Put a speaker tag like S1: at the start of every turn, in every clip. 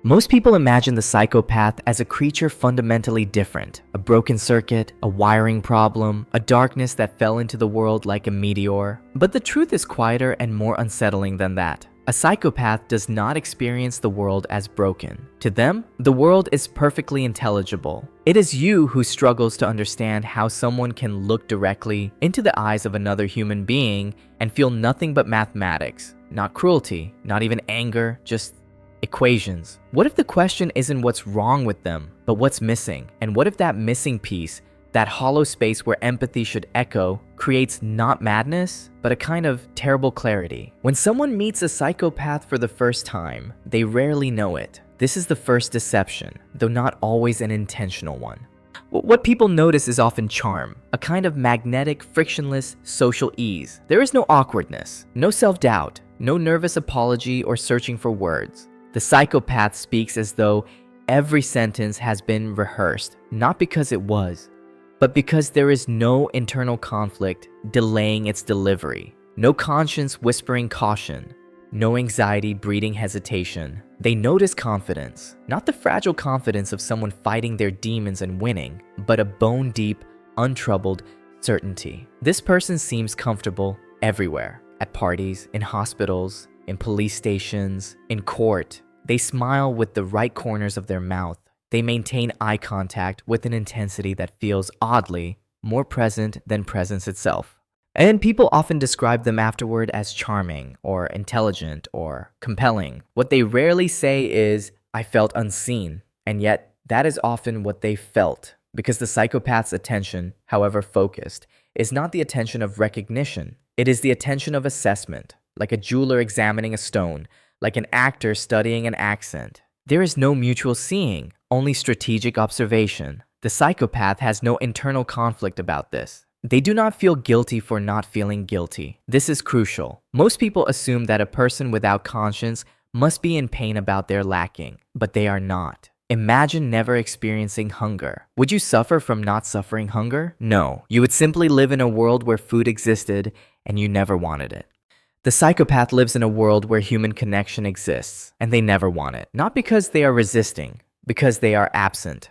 S1: Most people imagine the psychopath as a creature fundamentally different, a broken circuit, a wiring problem, a darkness that fell into the world like a meteor. But the truth is quieter and more unsettling than that. A psychopath does not experience the world as broken. To them, the world is perfectly intelligible. It is you who struggles to understand how someone can look directly into the eyes of another human being and feel nothing but mathematics, not cruelty, not even anger, just equations. What if the question isn't what's wrong with them, but what's missing? And what if that missing piece, that hollow space where empathy should echo, creates not madness, but a kind of terrible clarity? When someone meets a psychopath for the first time, they rarely know it. This is the first deception, though not always an intentional one. What people notice is often charm, a kind of magnetic, frictionless social ease. There is no awkwardness, no self-doubt, no nervous apology or searching for words. The psychopath speaks as though every sentence has been rehearsed, not because it was, but because there is no internal conflict delaying its delivery, no conscience whispering caution, no anxiety breeding hesitation. They notice confidence, not the fragile confidence of someone fighting their demons and winning, but a bone-deep, untroubled certainty. This person seems comfortable everywhere, at parties, in hospitals, in police stations, in court. They smile with the right corners of their mouth. They maintain eye contact with an intensity that feels oddly more present than presence itself. And people often describe them afterward as charming or intelligent or compelling. What they rarely say is, "I felt unseen," and yet that is often what they felt, because the psychopath's attention, however focused, is not the attention of recognition. It is the attention of assessment, like a jeweler examining a stone, like an actor studying an accent. There is no mutual seeing, only strategic observation. The psychopath has no internal conflict about this. They do not feel guilty for not feeling guilty. This is crucial. Most people assume that a person without conscience must be in pain about their lacking, but they are not. Imagine never experiencing hunger. Would you suffer from not suffering hunger? No. You would simply live in a world where food existed and you never wanted it. The psychopath lives in a world where human connection exists, and they never want it. Not because they are resisting, because they are absent.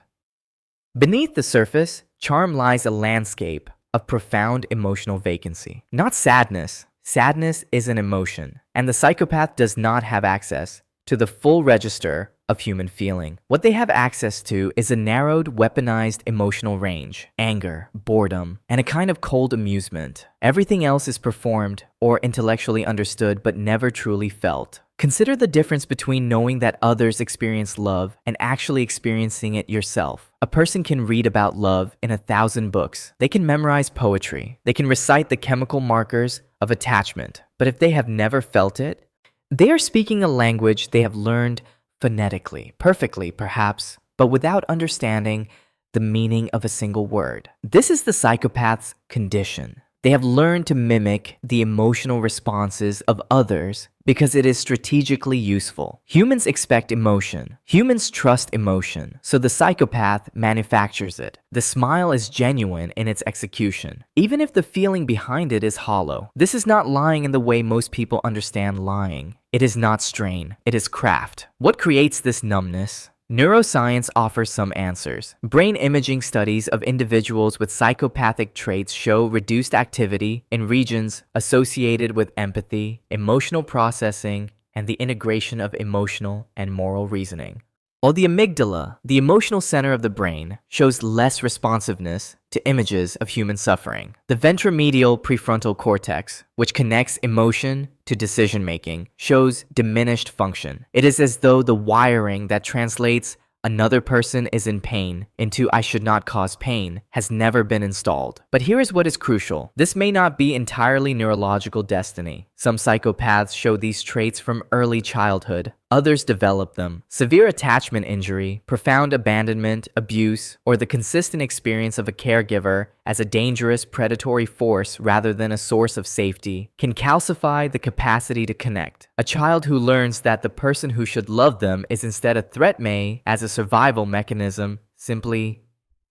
S1: Beneath the surface, charm lies a landscape of profound emotional vacancy. Not sadness. Sadness is an emotion, and the psychopath does not have access to the full register of human feeling. What they have access to is a narrowed, weaponized emotional range, anger, boredom, and a kind of cold amusement. Everything else is performed or intellectually understood but never truly felt. Consider the difference between knowing that others experience love and actually experiencing it yourself. A person can read about love in 1,000 books. They can memorize poetry. They can recite the chemical markers of attachment. But if they have never felt it, they are speaking a language they have learned phonetically, perfectly perhaps, but without understanding the meaning of a single word. This is the psychopath's condition. They have learned to mimic the emotional responses of others because it is strategically useful. Humans expect emotion. Humans trust emotion, so the psychopath manufactures it. The smile is genuine in its execution, even if the feeling behind it is hollow. This is not lying in the way most people understand lying. It is not strain, it is craft. What creates this numbness? Neuroscience offers some answers. Brain imaging studies of individuals with psychopathic traits show reduced activity in regions associated with empathy, emotional processing, and the integration of emotional and moral reasoning. While the amygdala, the emotional center of the brain, shows less responsiveness to images of human suffering. The ventromedial prefrontal cortex, which connects emotion to decision-making, shows diminished function. It is as though the wiring that translates "another person is in pain" into "I should not cause pain" has never been installed. But here is what is crucial. This may not be entirely neurological destiny. Some psychopaths show these traits from early childhood. Others develop them. Severe attachment injury, profound abandonment, abuse, or the consistent experience of a caregiver as a dangerous predatory force rather than a source of safety can calcify the capacity to connect. A child who learns that the person who should love them is instead a threat may, as a survival mechanism, simply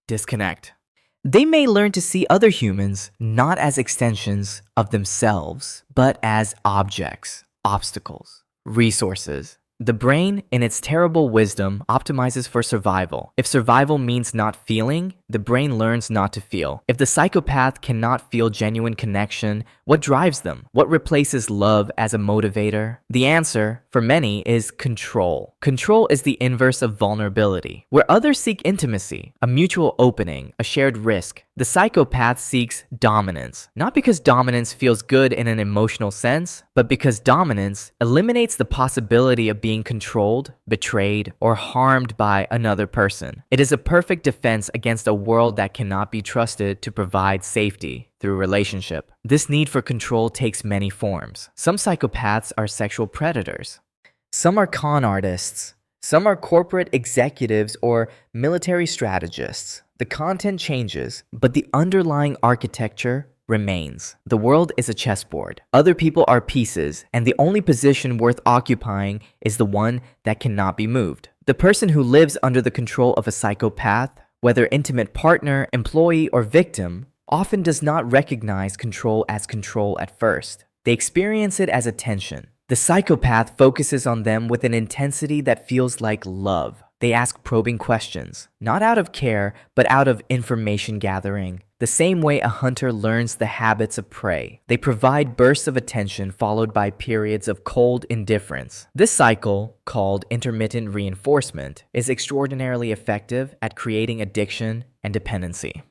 S1: disconnect. They may learn to see other humans not as extensions of themselves, but as objects, obstacles, resources, The brain, in its terrible wisdom, optimizes for survival. If survival means not feeling, the brain learns not to feel. If the psychopath cannot feel genuine connection, what drives them? What replaces love as a motivator? The answer, for many, is control. Control is the inverse of vulnerability. Where others seek intimacy, a mutual opening, a shared risk, the psychopath seeks dominance. Not because dominance feels good in an emotional sense, but because dominance eliminates the possibility of being controlled, betrayed, or harmed by another person. It is a perfect defense against a world that cannot be trusted to provide safety through relationship. This need for control takes many forms. Some psychopaths are sexual predators. Some are con artists. Some are corporate executives or military strategists. The content changes, but the underlying architecture remains. The world is a chessboard. Other people are pieces, and the only position worth occupying is the one that cannot be moved. The person who lives under the control of a psychopath, whether intimate partner, employee, or victim, often does not recognize control as control at first. They experience it as a tension. The psychopath focuses on them with an intensity that feels like love. They ask probing questions, not out of care, but out of information gathering. The same way a hunter learns the habits of prey. They provide bursts of attention followed by periods of cold indifference. This cycle, called intermittent reinforcement, is extraordinarily effective at creating addiction and dependency.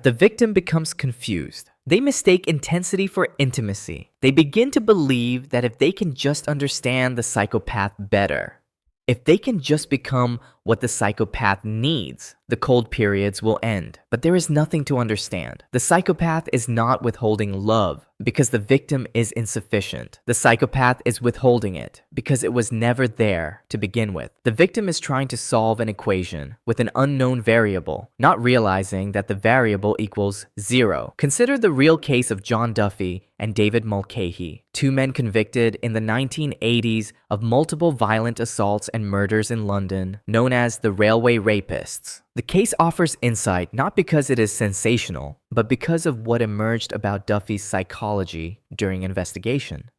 S1: The victim becomes confused. They mistake intensity for intimacy. They begin to believe that if they can just understand the psychopath better, if they can just become what the psychopath needs, the cold periods will end. But there is nothing to understand. The psychopath is not withholding love because the victim is insufficient. The psychopath is withholding it because it was never there to begin with. The victim is trying to solve an equation with an unknown variable, not realizing that the variable equals 0. Consider the real case of John Duffy and David Mulcahy, two men convicted in the 1980s of multiple violent assaults and murders in London, known as the Railway Rapists. The case offers insight not because it is sensational, but because of what emerged about Duffy's psychology during investigation.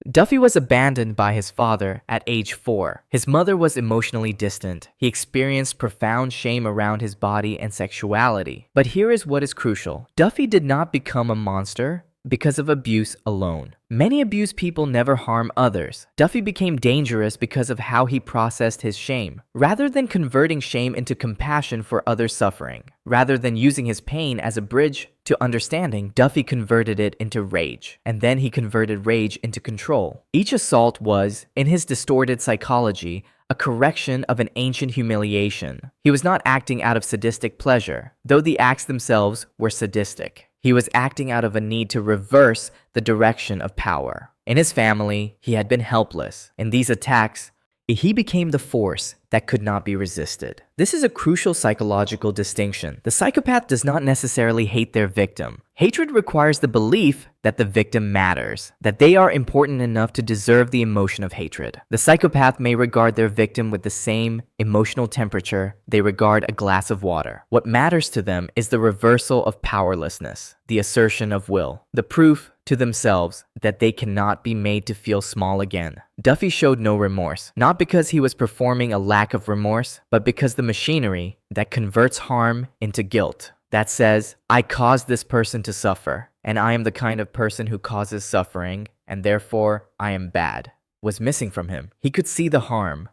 S1: Duffy was abandoned by his father at age 4. His mother was emotionally distant. He experienced profound shame around his body and sexuality. But here is what is crucial. Duffy did not become a monster because of abuse alone. Many abused people never harm others. Duffy became dangerous because of how he processed his shame. Rather than converting shame into compassion for others' suffering, rather than using his pain as a bridge to understanding, Duffy converted it into rage. And then he converted rage into control. Each assault was, in his distorted psychology, a correction of an ancient humiliation. He was not acting out of sadistic pleasure, though the acts themselves were sadistic. He was acting out of a need to reverse the direction of power. In his family, he had been helpless. In these attacks, he became the force that could not be resisted. This is a crucial psychological distinction. The psychopath does not necessarily hate their victim. Hatred requires the belief that the victim matters, that they are important enough to deserve the emotion of hatred. The psychopath may regard their victim with the same emotional temperature they regard a glass of water. What matters to them is the reversal of powerlessness, the assertion of will, the proof to themselves that they cannot be made to feel small again. Duffy showed no remorse, not because he was performing a lack of remorse, but because the machinery that converts harm into guilt, that says, I caused this person to suffer, and I am the kind of person who causes suffering, and therefore I am bad, was missing from him. He could see the harm.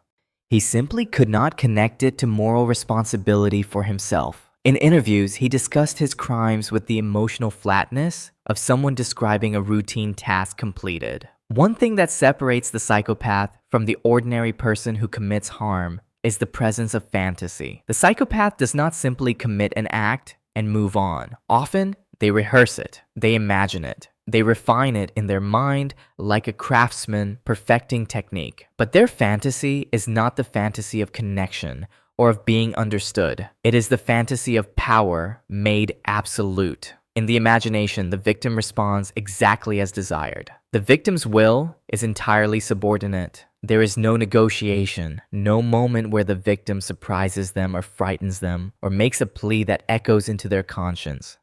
S1: He simply could not connect it to moral responsibility for himself. In interviews, he discussed his crimes with the emotional flatness of someone describing a routine task completed. One thing that separates the psychopath from the ordinary person who commits harm is the presence of fantasy. The psychopath does not simply commit an act and move on. Often, they rehearse it, they imagine it, they refine it in their mind like a craftsman perfecting technique. But their fantasy is not the fantasy of connection or of being understood. It is the fantasy of power made absolute. In the imagination, the victim responds exactly as desired. The victim's will is entirely subordinate. There is no negotiation, no moment where the victim surprises them or frightens them or makes a plea that echoes into their conscience.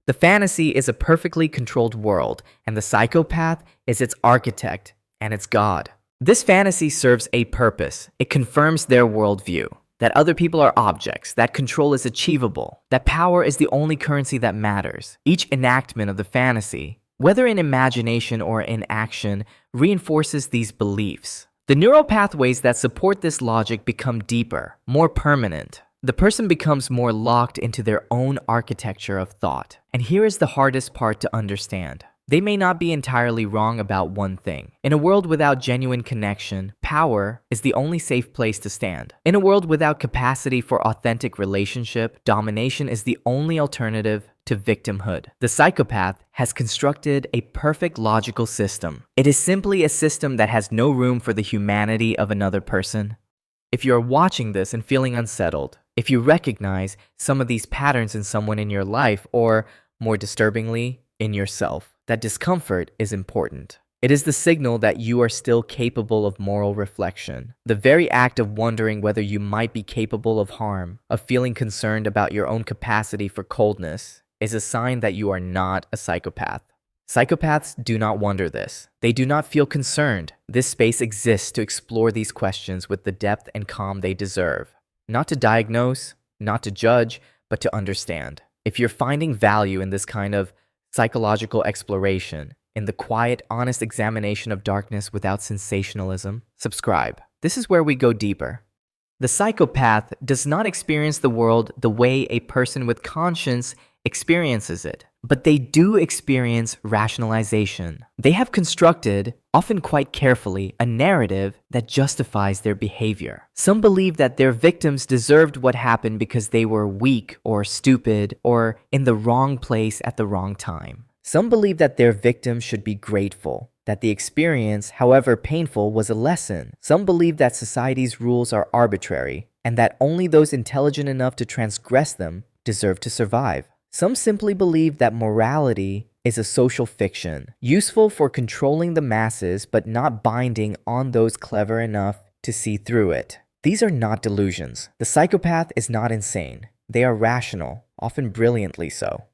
S1: The fantasy is a perfectly controlled world, and the psychopath is its architect and its god. This fantasy serves a purpose. It confirms their worldview, that other people are objects, that control is achievable, that power is the only currency that matters. Each enactment of the fantasy, whether in imagination or in action, reinforces these beliefs. The neural pathways that support this logic become deeper, more permanent. The person becomes more locked into their own architecture of thought. And here is the hardest part to understand. They may not be entirely wrong about one thing. In a world without genuine connection, power is the only safe place to stand. In a world without capacity for authentic relationship, domination is the only alternative to victimhood. The psychopath has constructed a perfect logical system. It is simply a system that has no room for the humanity of another person. If you're watching this and feeling unsettled, if you recognize some of these patterns in someone in your life, or more disturbingly, in yourself, that discomfort is important. It is the signal that you are still capable of moral reflection. The very act of wondering whether you might be capable of harm, of feeling concerned about your own capacity for coldness, is a sign that you are not a psychopath. Psychopaths do not wonder this. They do not feel concerned. This space exists to explore these questions with the depth and calm they deserve. Not to diagnose, not to judge, but to understand. If you're finding value in this kind of psychological exploration, in the quiet, honest examination of darkness without sensationalism, subscribe. This is where we go deeper. The psychopath does not experience the world the way a person with conscience experiences it, but they do experience rationalization. They have constructed, often quite carefully, a narrative that justifies their behavior. Some believe that their victims deserved what happened because they were weak or stupid or in the wrong place at the wrong time. Some believe that their victims should be grateful, that the experience, however painful, was a lesson. Some believe that society's rules are arbitrary and that only those intelligent enough to transgress them deserve to survive. Some simply believe that morality is a social fiction, useful for controlling the masses but not binding on those clever enough to see through it. These are not delusions. The psychopath is not insane. They are rational, often brilliantly so.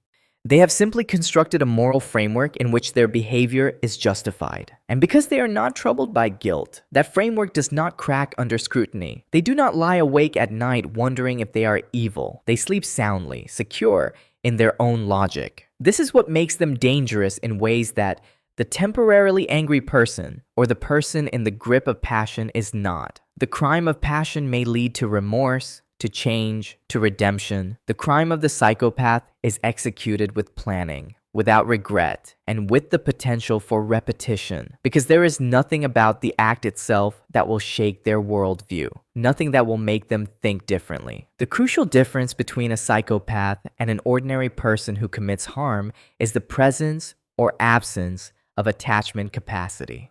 S1: They have simply constructed a moral framework in which their behavior is justified. And because they are not troubled by guilt, that framework does not crack under scrutiny. They do not lie awake at night wondering if they are evil. They sleep soundly, secure in their own logic. This is what makes them dangerous in ways that the temporarily angry person or the person in the grip of passion is not. The crime of passion may lead to remorse, to change, to redemption. The crime of the psychopath is executed with planning, without regret, and with the potential for repetition, because there is nothing about the act itself that will shake their worldview, nothing that will make them think differently. The crucial difference between a psychopath and an ordinary person who commits harm is the presence or absence of attachment capacity.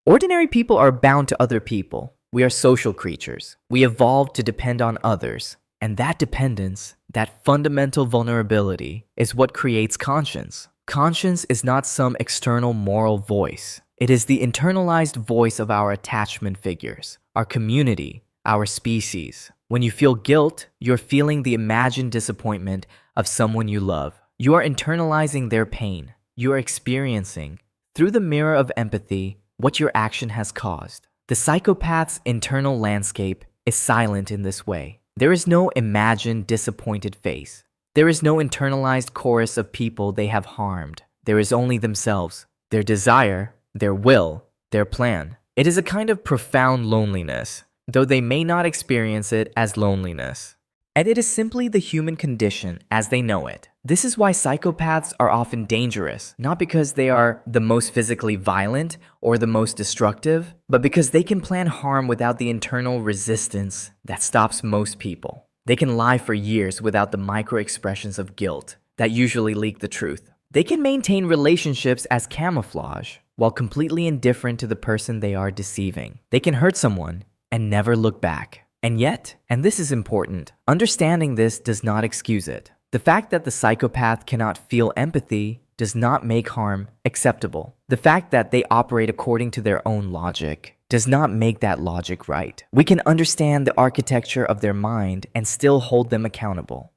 S1: Ordinary people are bound to other people. We are social creatures. We evolved to depend on others. And that dependence, that fundamental vulnerability, is what creates conscience. Conscience is not some external moral voice. It is the internalized voice of our attachment figures, our community, our species. When you feel guilt, you're feeling the imagined disappointment of someone you love. You are internalizing their pain. You are experiencing, through the mirror of empathy, what your action has caused. The psychopath's internal landscape is silent in this way. There is no imagined disappointed face. There is no internalized chorus of people they have harmed. There is only themselves, their desire, their will, their plan. It is a kind of profound loneliness, though they may not experience it as loneliness. And it is simply the human condition as they know it. This is why psychopaths are often dangerous, not because they are the most physically violent or the most destructive, but because they can plan harm without the internal resistance that stops most people. They can lie for years without the micro-expressions of guilt that usually leak the truth. They can maintain relationships as camouflage while completely indifferent to the person they are deceiving. They can hurt someone and never look back. And yet, and this is important, understanding this does not excuse it. The fact that the psychopath cannot feel empathy does not make harm acceptable. The fact that they operate according to their own logic does not make that logic right. We can understand the architecture of their mind and still hold them accountable.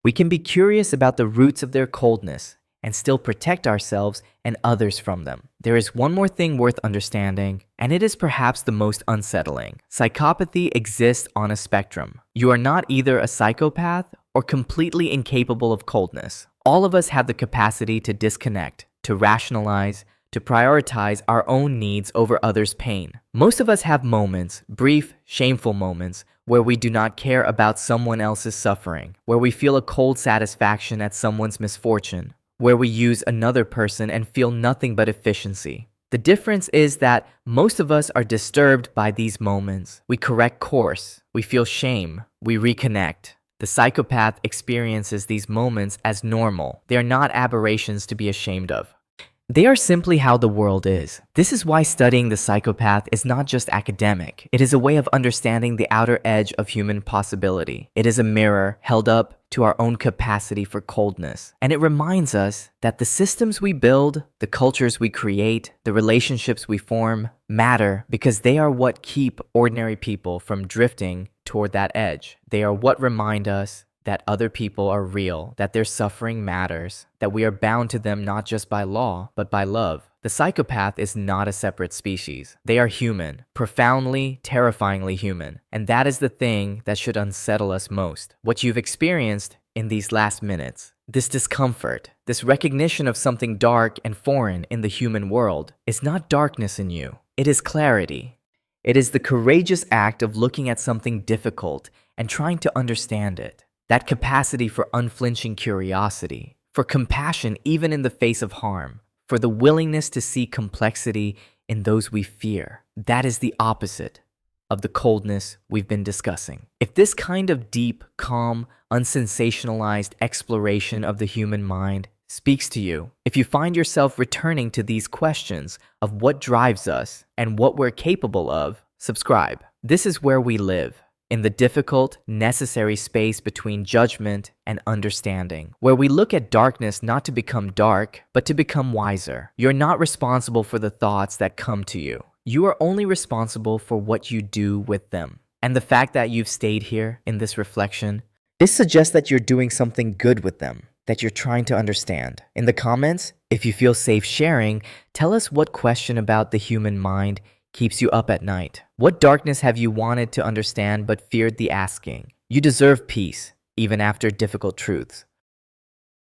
S1: We can be curious about the roots of their coldness and still protect ourselves and others from them. There is one more thing worth understanding, and it is perhaps the most unsettling. Psychopathy exists on a spectrum. You are not either a psychopath or completely incapable of coldness. All of us have the capacity to disconnect, to rationalize, to prioritize our own needs over others' pain. Most of us have moments, brief, shameful moments, where we do not care about someone else's suffering, where we feel a cold satisfaction at someone's misfortune, where we use another person and feel nothing but efficiency. The difference is that most of us are disturbed by these moments. We correct course, we feel shame, we reconnect. The psychopath experiences these moments as normal. They are not aberrations to be ashamed of. They are simply how the world is. This is why studying the psychopath is not just academic. It is a way of understanding the outer edge of human possibility. It is a mirror held up to our own capacity for coldness. And it reminds us that the systems we build, the cultures we create, the relationships we form matter because they are what keep ordinary people from drifting toward that edge. They are what remind us that other people are real, that their suffering matters, that we are bound to them not just by law, but by love. The psychopath is not a separate species. They are human, profoundly, terrifyingly human. And that is the thing that should unsettle us most. What you've experienced in these last minutes, this discomfort, this recognition of something dark and foreign in the human world, is not darkness in you. It is clarity. It is the courageous act of looking at something difficult and trying to understand it. That capacity for unflinching curiosity, for compassion even in the face of harm, for the willingness to see complexity in those we fear. That is the opposite of the coldness we've been discussing. If this kind of deep, calm, unsensationalized exploration of the human mind speaks to you, if you find yourself returning to these questions of what drives us and what we're capable of, subscribe. This is where we live. In the difficult, necessary space between judgment and understanding, where we look at darkness not to become dark, but to become wiser. You're not responsible for the thoughts that come to you. You are only responsible for what you do with them. And the fact that you've stayed here in this reflection, this suggests that you're doing something good with them, that you're trying to understand. In the comments, if you feel safe sharing, tell us what question about the human mind keeps you up at night. What darkness have you wanted to understand but feared the asking? You deserve peace, even after difficult truths.